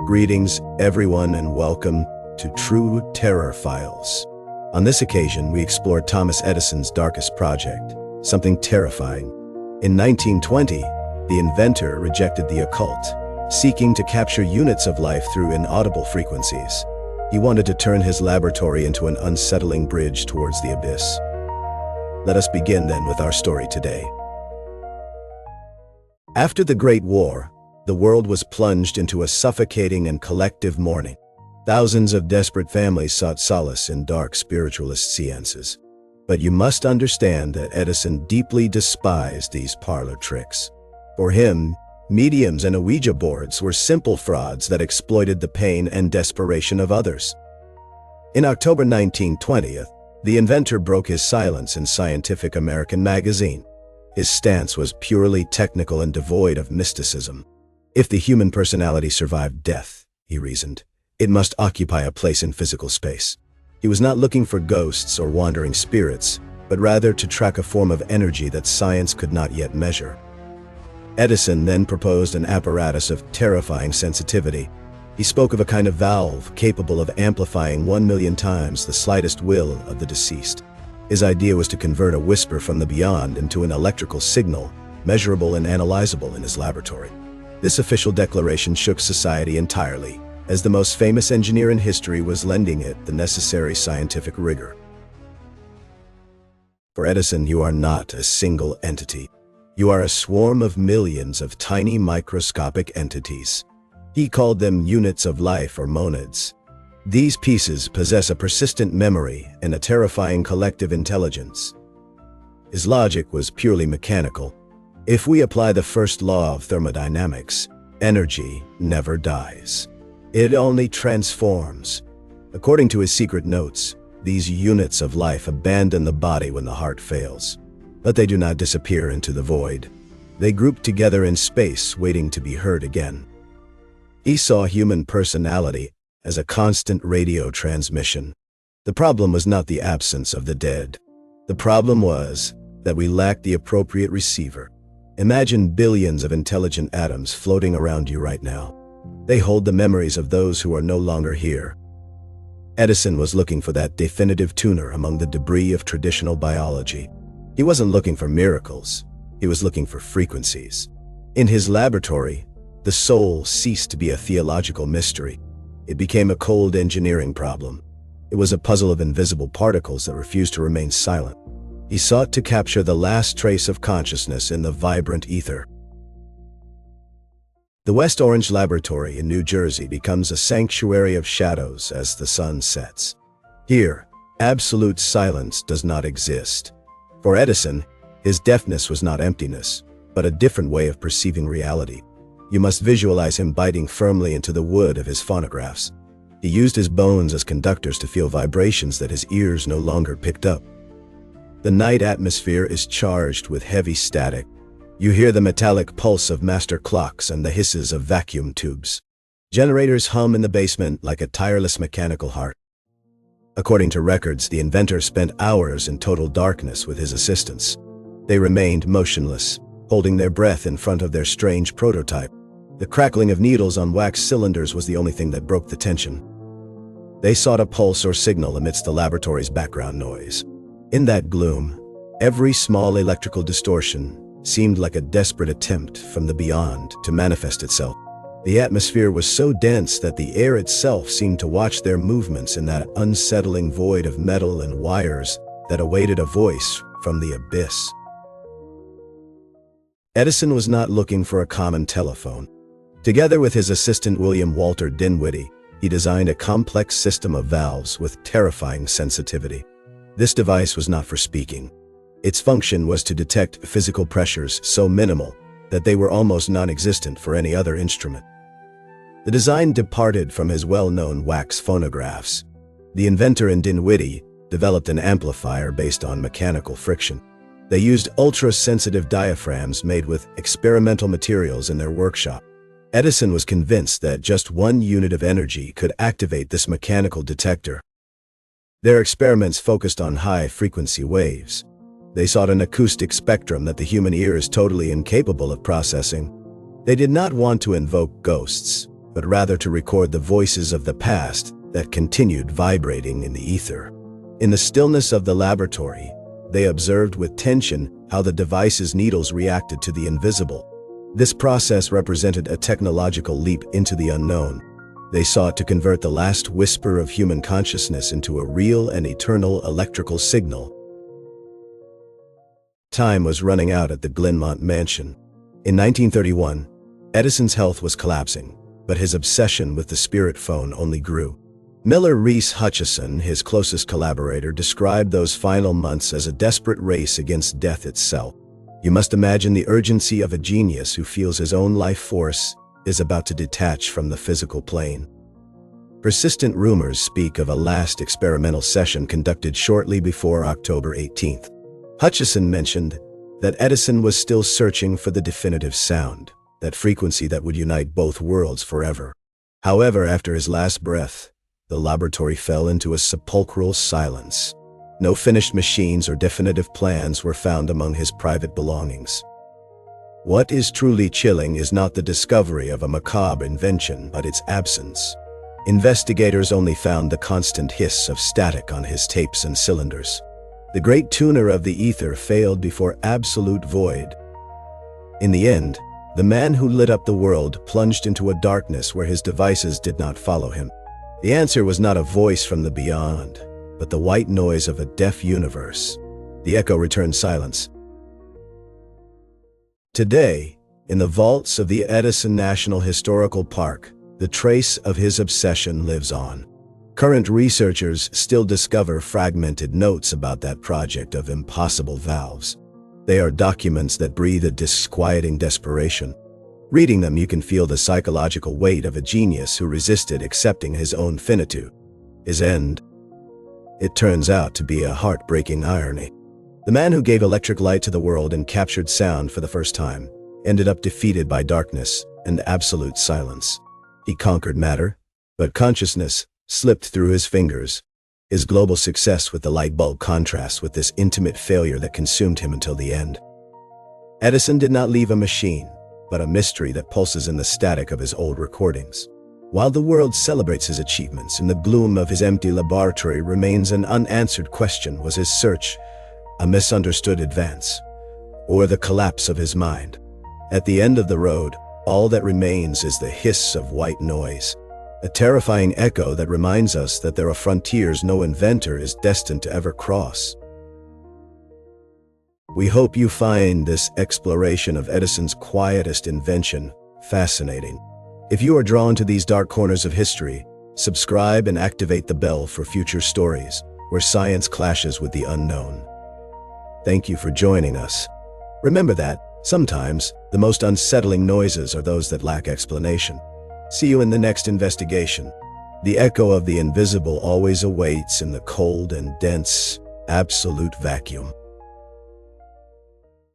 Greetings, everyone, and welcome to True Terror Files. On this occasion, we explore Thomas Edison's darkest project, something terrifying. In 1920, the inventor rejected the occult, seeking to capture units of life through inaudible frequencies. He wanted to turn his laboratory into an unsettling bridge towards the abyss. Let us begin then with our story today. After the Great War, the world was plunged into a suffocating and collective mourning. Thousands of desperate families sought solace in dark spiritualist seances. But you must understand that Edison deeply despised these parlor tricks. For him, mediums and Ouija boards were simple frauds that exploited the pain and desperation of others. In October 1920, the inventor broke his silence in Scientific American magazine. His stance was purely technical and devoid of mysticism. If the human personality survived death, he reasoned, it must occupy a place in physical space. He was not looking for ghosts or wandering spirits, but rather to track a form of energy that science could not yet measure. Edison then proposed an apparatus of terrifying sensitivity. He spoke of a kind of valve capable of amplifying 1,000,000 times the slightest will of the deceased. His idea was to convert a whisper from the beyond into an electrical signal, measurable and analyzable in his laboratory. This official declaration shook society entirely, as the most famous engineer in history was lending it the necessary scientific rigor. For Edison, you are not a single entity. You are a swarm of millions of tiny microscopic entities. He called them units of life or monads. These pieces possess a persistent memory and a terrifying collective intelligence. His logic was purely mechanical. If we apply the first law of thermodynamics, energy never dies. It only transforms. According to his secret notes, these units of life abandon the body when the heart fails. But they do not disappear into the void. They group together in space, waiting to be heard again. He saw human personality as a constant radio transmission. The problem was not the absence of the dead. The problem was that we lacked the appropriate receiver. Imagine billions of intelligent atoms floating around you right now. They hold the memories of those who are no longer here. Edison was looking for that definitive tuner among the debris of traditional biology. He wasn't looking for miracles. He was looking for frequencies. In his laboratory, the soul ceased to be a theological mystery. It became a cold engineering problem. It was a puzzle of invisible particles that refused to remain silent. He sought to capture the last trace of consciousness in the vibrant ether. The West Orange Laboratory in New Jersey becomes a sanctuary of shadows as the sun sets. Here, absolute silence does not exist. For Edison, his deafness was not emptiness, but a different way of perceiving reality. You must visualize him biting firmly into the wood of his phonographs. He used his bones as conductors to feel vibrations that his ears no longer picked up. The night atmosphere is charged with heavy static. You hear the metallic pulse of master clocks and the hisses of vacuum tubes. Generators hum in the basement like a tireless mechanical heart. According to records, the inventor spent hours in total darkness with his assistants. They remained motionless, holding their breath in front of their strange prototype. The crackling of needles on wax cylinders was the only thing that broke the tension. They sought a pulse or signal amidst the laboratory's background noise. In that gloom, every small electrical distortion seemed like a desperate attempt from the beyond to manifest itself. The atmosphere was so dense that the air itself seemed to watch their movements in that unsettling void of metal and wires that awaited a voice from the abyss. Edison was not looking for a common telephone. Together with his assistant William Walter Dinwiddie, he designed a complex system of valves with terrifying sensitivity. This device was not for speaking. Its function was to detect physical pressures so minimal that they were almost non-existent for any other instrument. The design departed from his well-known wax phonographs. The inventor and Dinwiddie developed an amplifier based on mechanical friction. They used ultra-sensitive diaphragms made with experimental materials in their workshop. Edison was convinced that just one unit of energy could activate this mechanical detector. Their experiments focused on high-frequency waves. They sought an acoustic spectrum that the human ear is totally incapable of processing. They did not want to invoke ghosts, but rather to record the voices of the past that continued vibrating in the ether. In the stillness of the laboratory, they observed with tension how the device's needles reacted to the invisible. This process represented a technological leap into the unknown. They sought to convert the last whisper of human consciousness into a real and eternal electrical signal. Time was running out at the Glenmont mansion. In 1931, Edison's health was collapsing, but his obsession with the spirit phone only grew. Miller Reese Hutchison, his closest collaborator, described those final months as a desperate race against death itself. You must imagine the urgency of a genius who feels his own life force is about to detach from the physical plane. Persistent rumors speak of a last experimental session conducted shortly before October 18th. Hutchison mentioned that Edison was still searching for the definitive sound, that frequency that would unite both worlds forever. However, after his last breath, the laboratory fell into a sepulchral silence. No finished machines or definitive plans were found among his private belongings. What is truly chilling is not the discovery of a macabre invention, but its absence. Investigators only found the constant hiss of static on his tapes and cylinders. The great tuner of the ether failed before absolute void. In the end, the man who lit up the world plunged into a darkness where his devices did not follow him. The answer was not a voice from the beyond, but the white noise of a deaf universe. The echo returned silence. Today, in the vaults of the Edison National Historical Park, the trace of his obsession lives on. Current researchers still discover fragmented notes about that project of impossible valves. They are documents that breathe a disquieting desperation. Reading them, you can feel the psychological weight of a genius who resisted accepting his own finitude, his end. It turns out to be a heartbreaking irony. The man who gave electric light to the world and captured sound for the first time ended up defeated by darkness and absolute silence. He conquered matter, but consciousness slipped through his fingers. His global success with the light bulb contrasts with this intimate failure that consumed him until the end. Edison did not leave a machine, but a mystery that pulses in the static of his old recordings. While the world celebrates his achievements, in the gloom of his empty laboratory remains an unanswered question. Was his search a misunderstood advance, or the collapse of his mind? At the end of the road, all that remains is the hiss of white noise, a terrifying echo that reminds us that there are frontiers no inventor is destined to ever cross. We hope you find this exploration of Edison's quietest invention fascinating. If you are drawn to these dark corners of history, subscribe and activate the bell for future stories where science clashes with the unknown. Thank you for joining us. Remember that, sometimes, the most unsettling noises are those that lack explanation. See you in the next investigation. The echo of the invisible always awaits in the cold and dense, absolute vacuum.